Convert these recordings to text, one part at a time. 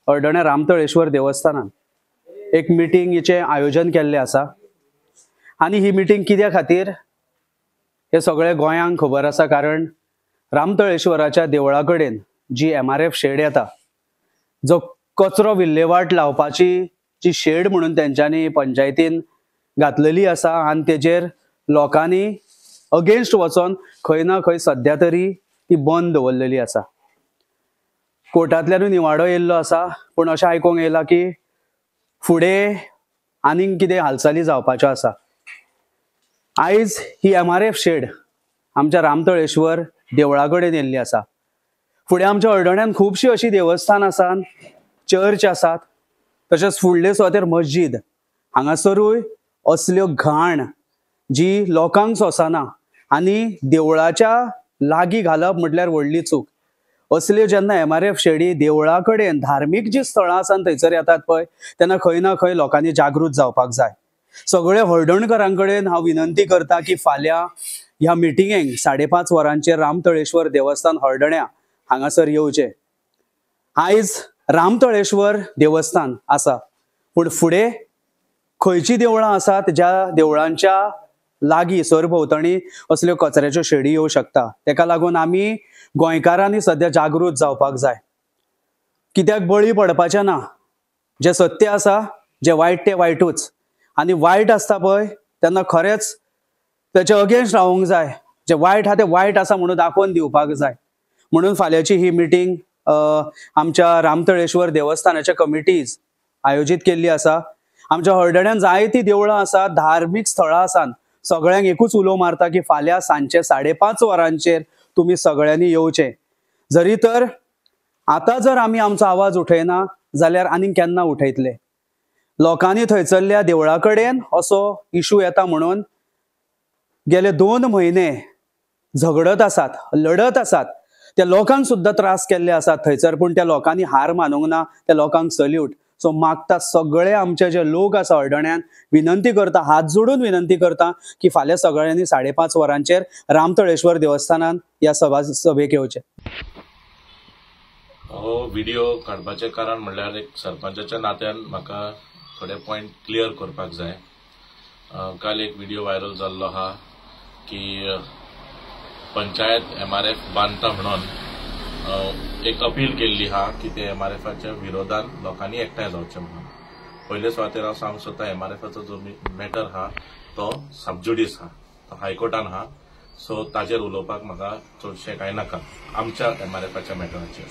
हळदण्या रामतळेश्वर देवस्थानात एक मिटिंगेचे आयोजन केल्ले आसा आणि ही मिटिंग कित्या खातीर हे सगळे गोंयांक खबर आसा, कारण रामतळेश्वराच्या देवळा कडेन जी MRF शेड येता, जो कचरो विल्हेवाट लावपाची जी शेड म्हणून तेंच्यांनी पंचायतीन घातलेली आसा आणि तेजेर लोकांनी अगेन्स्ट वचोन खंय ना खंय सध्या तरी ती बंद दवरलेली आसा. कोर्टांतल्यानूय निवाडो येयल्लो आसा, पूण अशें आयकूंक येयला की फुडें आनीक कितें हालचाली जावपाच्यो आसा. आयज ही MRF शेड आमच्या रामतळेश्वर देवळा कडेन येयल्ली आसा. फुडें आमच्या हळदण्यान खुबशीं अशीं देवस्थान आसात, चर्च आसात, तशेंच फुडले सुवातेर मस्जिद. हांगासरूय असल्यो घाण जी लोकांक सोंसना आनी देवळाच्या लागीं घालप म्हटल्यार व्हडली चूक. असल्यो जेन्ना MRF शेडी देवळा कडेन धार्मीक जी स्थळां आसात थंयसर येतात पळय, तेन्ना खंय ना खंय लोकांनी जागृत जावपाक जाय. सगळे हळदणकरां कडेन हांव विनंती करता की फाल्यां ह्या मिटिंगेक 5:30 वरांचेर रामतळेश्वर देवस्थान हळदण्या हांगासर येवचें. आयज रामतळेश्वर देवस्थान आसा, पूण फुडें खंयची देवळां आसात ज्या देवळांच्या लागीं सरभोंवतणी असल्यो कचऱ्याच्यो शेडी येवं शकता. तेका लागून आमी गोंयकारांनी सध्या जागृत जावपाक जाय. कित्याक बळी पडपाचें ना. जें सत्य आसा, जें वायट तें वायटूच, आनी वायट आसता पळय तेन्ना खरेंच तेचे अगेन्स्ट रावूंक जाय. जें वायट आहा तें वायट आसा म्हणून दाखोवन दिवपाक जाय. म्हणून फाल्यांची ही मिटींग आमच्या रामतळेश्वर देवस्थानाच्या कमिटीज आयोजीत केल्ली आसा. आमच्या हळदण्यान जायतीं देवळां आसात, धार्मीक स्थळां आसात. सगळ्यांक एकूच उलो मारता की फाल्यां सांजचे 5:30 वरांचेर तुमी सगळ्यांनी येवचें. जरी तर आतां जर आमी आमचो आवाज उठयना जाल्यार आनीक केन्ना उठयतले. लोकांनी थंयसरल्या देवळा कडेन असो इशू येता म्हणून गेले 2 म्हयने झगडत आसात, लढत आसात. त्या लोकांक सुद्दां त्रास केल्ले आसात थंयसर, पूण त्या लोकांनी हार मानूंक ना. त्या लोकांक सल्यूट. सो मागता सगळे आमचे जे लोक आसा हळदण्यान, विनंती करता, हात जोडून विनंती करता की फाल्यां सगळ्यांनी 5:30 वरांचेर रामतळेश्वर देवस्थानान ह्या सभेक येवचें. हो व्हिडिओ काडपाचें कारण म्हणल्यार एक सरपंचाच्या नात्यान म्हाका थोडे पॉयंट क्लियर करपाक जाय. काल एक व्हिडिओ व्हायरल जाल्लो आहा की पंचायत MRF बांदता म्हणून एक अपील केल्ली आहा की ते MRFच्या विरोधात लोकांनी एकठांय जावचें म्हणून. पयले सुवातेर हांव सांगूंक सोदता, MRFचो जो मॅटर आहा तो सबज्युडिस आहा, तो हायकोर्टान आहा. सो ताजेर उलोवपाक म्हाका चडशें कांय नाका आमच्या MRFच्या मॅटराचेर.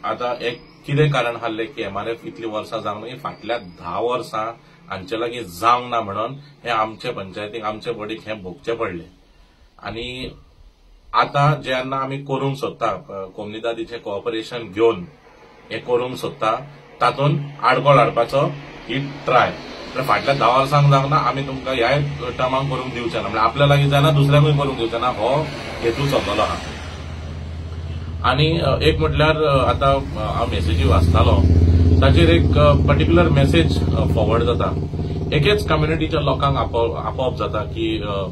आतां एक कितें कारण आहलें की MRF इतलीं वर्सां जावंक ना, फाटल्या 10 वर्सां हांचे लागीं जावंक ना म्हणून हे आमचे पंचायतीक, आमचे बॉडीक हें भोगचें पडलें. आनी आतां जेन्ना आमी करूंक सोदता, कोमुनिदादीचें कोऑपरेशन घेवन हें करूंक सोदता, तातूंत आडखळ हाडपाचो ही ट्राय. फाटल्या 10 वर्सांक जावंक ना, आमी तुमकां ह्या टर्माक करूंक दिवचें ना, म्हणजे आपल्या लागीं जायना दुसऱ्याकूय करूंक दिवचें ना, हो हेतू चल्लेलो आहा. आनी एक म्हटल्यार आतां हांव मेसेजी वाचतालो, ताचेर एक पर्टिक्युलर मेसेज फॉरवर्ड जाता. एकेच कम्युनिटीच्या लोकांक आपोवप जाता की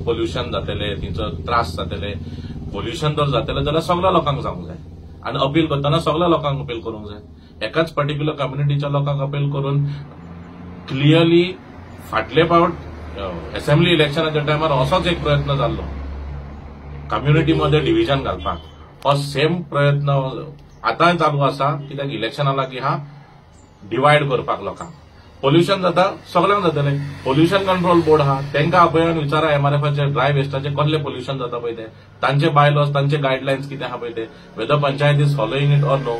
पोल्युशन जातले, तिचो त्रास जातले. पोल्युशन जर जातले जाल्यार सगळ्या लोकांक जावंक जाय, आनी अपील करतना सगळ्या लोकांक अपील करूंक जाय. एकाच पर्टिक्युलर कम्युनिटीच्या लोकांक अपील करून क्लियरली फाटले फावट असेंब्ली इलेक्शनाच्या टायमार असोच एक प्रयत्न जाल्लो कम्युनिटीमध्ये डिव्हिजन घालपाक. हो सेम प्रयत्न आतांय चालू आसा, कित्याक इलेक्शना लागीं हा डिवायड करपाक लोकांक. पोल्युशन जाता सगळ्यांक जातलें. पोल्युशन कंट्रोल बोर्ड आहा, तांकां आपयन विचारा MRFचे ड्राय वेस्टाचे कसले पोल्युशन जाता पळय ते, तांचे बायलॉज, तांचे गायडलायन्स कितें आहा पळय ते, whether panchayat is following it or no.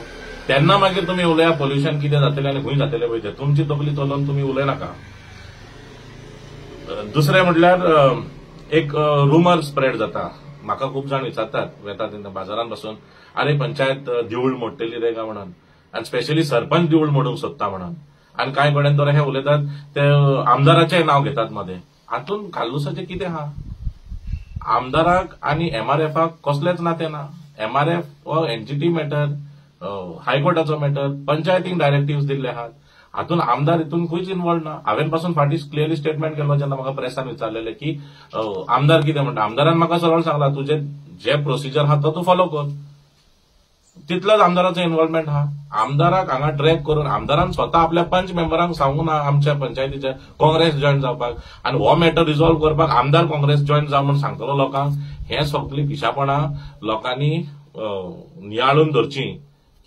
तेन्ना मागीर तुमी उलया पोल्युशन कितें जातलें आनी खंय जातलें पळय तें. तुमची तकली चलोवन तुमी उलयनाका. दुसरें म्हटल्यार एक रुमर स्प्रेड जाता. म्हाका खूब जाण विचारतात, येतात तेन्ना बाजारांत बसून, आरे पंचायत देवूळ मोडटली रे काय म्हणून, आनी स्पेशली सरपंच देवूळ मोडूंक सोदता म्हणून. आनी कांय कडेन तर हे उलयतात ते आमदाराचें नांव घेतात मध्ये. हातूंत घालूसाचें कितें आहा? आमदाराक आनी MRFाक कसलेंच नातें ना. MRF हो एनजीटी मॅटर, हायकोर्टाचो मॅटर, पंचायतीक डायरेक्टिव्ह दिल्ले आहात. हातून आमदार हितून खंयच इन्वॉल्व ना. हांवें पासून फाटीं क्लियरली स्टेटमेंट केलो जेन्ना म्हाका प्रेसान विचारलेलें की आमदार कितें म्हणटा. आमदारान म्हाका सरळ सांगलां, तुजें जे प्रोसिजर आहा तो तूं फॉलो कर. तितलोच आमदाराचो इन्व्हॉल्वमेंट आहा. आमदाराक हांगा ड्रॅग करून आमदारान स्वता आपल्या पंच मेंबरांक सांगून आमच्या पंचायतीचे काँग्रेस जॉईन जावपाक आनी हो मॅटर रिझॉल्व करपाक आमदार काँग्रेस जॉईन जावं म्हूण सांगतलो लोकांक. हे सगळी पिशापणां लोकांनी नियाळून धरची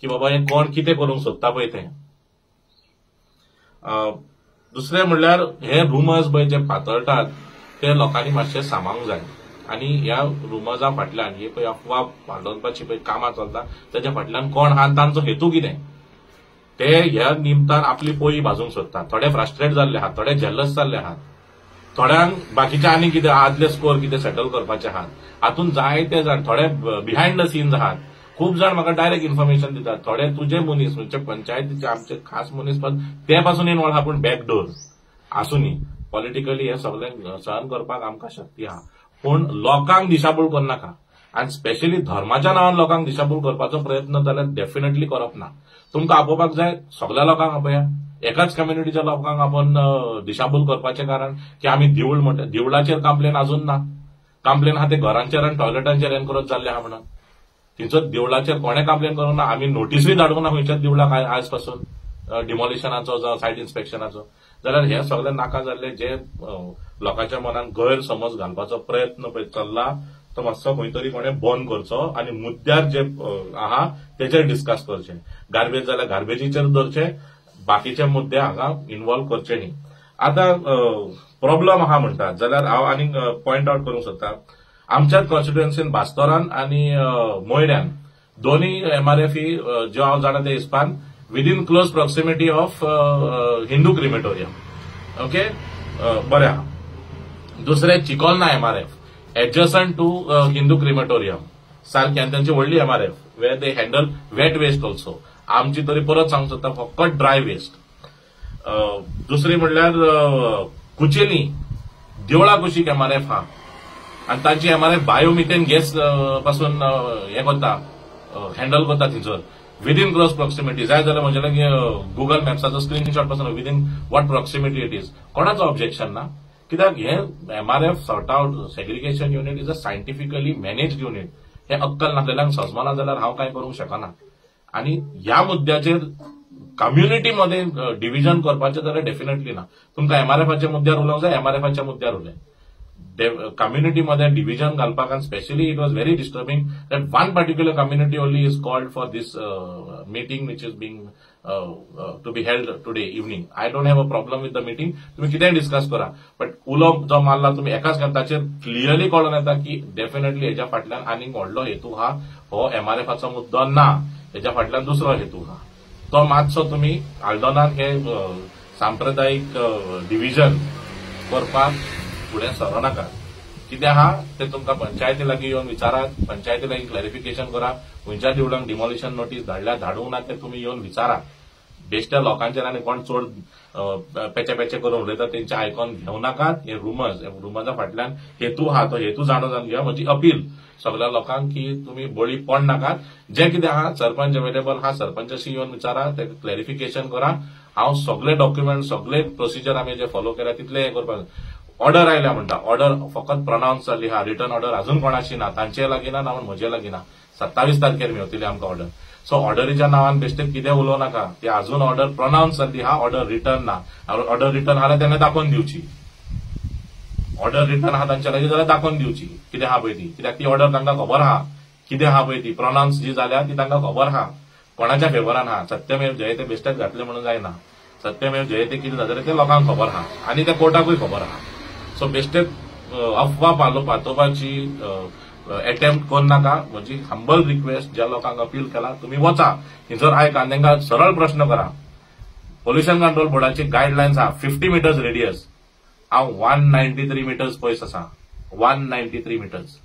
की बाबा हे कोण कितें करूंक सोदता पळय तें. दुसरें म्हणल्यार हे रुमर्स पळय जे पातळटात ते लोकांनी मातशें सांबाळूंक जाय. आनी ह्या रुमर्सा फाटल्यान ही पळय अफवा वाडोवपाची पळय कामां चलता ताच्या फाटल्यान कोण आहा तांचो हेतू कितें ते ह्या निमतान आपली पोळी भाजूंक सोदतात. थोडे फ्रस्ट्रेट जाल्ले आहात, थोडे जेलस जाल्ले आहात, थोड्यांक बाकीचे आनी कितें आदले स्कोर कितें सेटल करपाचे आहात. हातून जायते जाण थोडे बिहायंड द सीन्स आहात. खूब जाण म्हाका डायरेक्ट इन्फॉर्मेशन दितात. थोडे तुझे मनीस म्हणजे पंचायतीचे आमचे खास मनीस पण ते पासून इन्वॉल्व आहा पूण बॅकडोर आसूनी पॉलिटिकली हे सगळें सहन करपाक आमकां शक्ती आहा. पूण लोकांक दिशाभूल करनाका आनी स्पेशली धर्माच्या नांवान लोकांक दिशाभूल करपाचो प्रयत्न जाल्यार डेफिनेटली करप ना. तुमकां आपोवपाक जाय सगळ्या लोकांक आपया. एकाच कम्युनिटीच्या लोकांक आपण दिशाभूल करपाचें कारण की आमी देवूळ म्हणटा देवळाचेर कंप्लेन अजून ना. कंप्लेन आहा ते घरांचेर आनी टॉयलेटांचेर एनक्रोच जाल्ले आहा म्हणून. तिचो देवळाचेर कोणें कंप्लेन करूंक ना. आमी नोटीसूय धाडूंक ना खंयच्याच देवळाक आयज पासून डिमॉलिशनाचो जावं सायट इन्स्पेक्शनाचो. जाल्यार हे सगळे नाका जाल्ले जे लोकांच्या मनात गैरसमज घालपाचो प्रयत्न पळय चल्ला तो मातसो खंय तरी कोणें बंद करचो आनी मुद्द्यार जे आहा तेचेर डिस्कस करचें. गार्बेज जाल्यार गार्बेजीचेर धरचे, बाकीचे मुद्दे हांगा इन्वॉल्व करचे न्ही. आतां प्रॉब्लम आहा म्हणटात जाल्यार हांव आनीक पॉयंट आउट करूंक सोदतां. आमच्याच कॉन्स्टिट्युएन्सीन बास्तोरान आनी मोयड्यान दोनूय एमआरएफी ज्यो हांव जाणा ते हिसपान विदीन close proximity of Hindu crematorium. Okay बरें आहा. दुसरे चिकोलना MRF adjacent to Hindu crematorium सारकें आनी तांची व्हडली एमआरएफ वेर they handle wet waste also. आमची तरी परत सांगूंक सोदता फकत ड्राय वेस्ट. दुसरी म्हणल्यार कुचेली देवळा कुशीक एमआरएफ आहा आनी तांची एमआरएफ बायोमिथेन गॅस पासून हे करता हँडल करता थंयसर विदीन क्लोज प्रॉक्सिमिटी. जाय जाल्यार म्हणजे लायक गुगल मॅप्साचो स्क्रीनशॉट पासून within what proximity it is. कोणाचो ऑब्जेक्शन ना. कित्याक हे MRF sort out segregation unit is a scientifically managed unit. हे अक्कल नासलेल्यांक सजमना जाल्यार हांव काय करूंक शकना. आनी ह्या मुद्द्याचेर कम्युनिटीमध्ये डिव्हिजन करपाचें जाल्यार डेफिनेटली ना. तुमकां एमआरएफाच्या मुद्द्यार उलोवंक जाय एमआरएफाच्या मुद्द्यार उलय. कम्युनिटीमध्ये डिव्हिजन घालपाक आनी specially it was very disturbing that one particular community only is called for this meeting which is being to be held today evening. I don't have a problem with the meeting. तुम्ही कितेंय discuss करा but उलोवप जो मारला तुम्ही एकाच ताचेर clearly कळून येता की डेफिनेटली हेच्या फाटल्यान आनीक व्हडलो हेतू हा. हो एमआरएफाचो मुद्दो ना. हेच्या फाटल्यान दुसरो हेतू हा. तो मातसो तुम्ही आल्दोनान हे सांप्रदायिक डिव्हिजन करपाक फुडें सरनाका. कितें आहा ते तुमकां पंचायती लागीं येवन विचारात. पंचायती लागीं क्लॅरिफिकेशन करा. खंयच्या देवळांक डिमॉलिशन नोटीस धाडल्या धाडूंक ना ते तुमी येवन विचारा. बेश्ट्या लोकांचेर आनी कोण चड पेचे पेचे करून उलयता तेंचे आयकून घेवं नाकात. हे रुमर्सा फाटल्यान हेतू आहा तो हेतू जाणून घेवया. म्हजी अपील सगळ्या लोकांक की तुमी बळी पडनाकात. जे कितें आहा सरपंच अवेलेबल आहा सरपंचाशी येवन विचारा ते क्लॅरिफिकेशन करा. हांव सगळे डॉक्युमेंट सगळे प्रोसिजर आमी जे फॉलो केल्या तितले हे करपाक. ऑर्डर आयल्या म्हणटा ऑर्डर फकत प्रोनाउन्स जाल्ली आहा. रिटर्न ऑर्डर अजून कोणाची ना. तांचे लागीं ना ना म्हजे लागीं ना. 27 तारखेर मेळटली आमकां ऑर्डर. सो ऑर्डरीच्या नांवान बेश्टे कितें उलोव नाका. ती अजून ऑर्डर प्रोनाउन्स जाल्ली आहा. ऑर्डर रिटर्न ना. ऑर्डर रिटर्न आहा तेन्ना दाखोवन दिवची. ऑर्डर रिटर्न आहा तांच्या लागीं जाल्यार दाखोवन दिवची कितें आहा पळय ती. कित्याक ती ऑर्डर तांकां खबर आहा कितें आहा पळय ती प्रोनाउन्स जी जाल्या ती तांकां खबर आहा. कोणाच्या फेवरान आहा. सत्यमेव जयते बेश्टेच घातले म्हणून जायना. सत्यमेव जयते कितें जाल्यार ते लोकांक खबर आहा आनी त्या कोर्टाकूय खबर आहा. सो बेश्टेच अफवा पातोवपाची अटेम्प्ट करू नाका. म्हजी हंबल रिक्वेस्ट ज्या लोकांक अपील केला तुम्ही वचा थंयसर आयका तांकां सरळ प्रश्न करा. पोल्युशन कंट्रोल बोर्डाची गायडलायन्स आहा 50 मिटर्स रेडियस. हांव 193 मिटर्स पयस आसा. 193 metres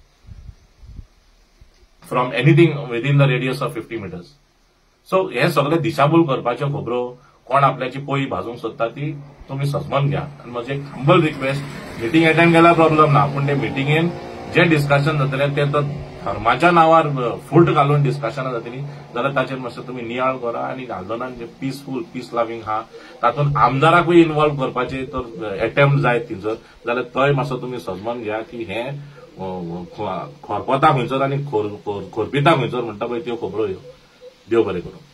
from anything within the radius of 50 metres. So हे सगळे दिशाभूल करपाच्यो खबरो कोण आपल्याची पोळी भाजूंक सोदता ती तुम्ही सजमन घ्या. आनी म्हजी एक हंबल रिक्वेस्ट मीटिंग अटेंड केल्यार प्रॉब्लम ना पूण ते मिटिंगेन जे डिस्कशन जातले ते तर धर्माच्या नांवार फूट घालून डिस्कशनां जातली जाल्यार ताचेर मातशें तुमी नियाळ करा. आनी आंदोलन जे पीस लविंग आहा तातूंत आमदाराकूय इन्वॉल्व करपाचे तर अटेम्प्ट जायत थंयसर जाल्यार तोय मातसो तुमी सजमन घ्या की हे खोरपता खंयसर आनी खोरपिता खंयसर म्हणटा पळय त्यो खबरो ह्यो देव बरें करूं.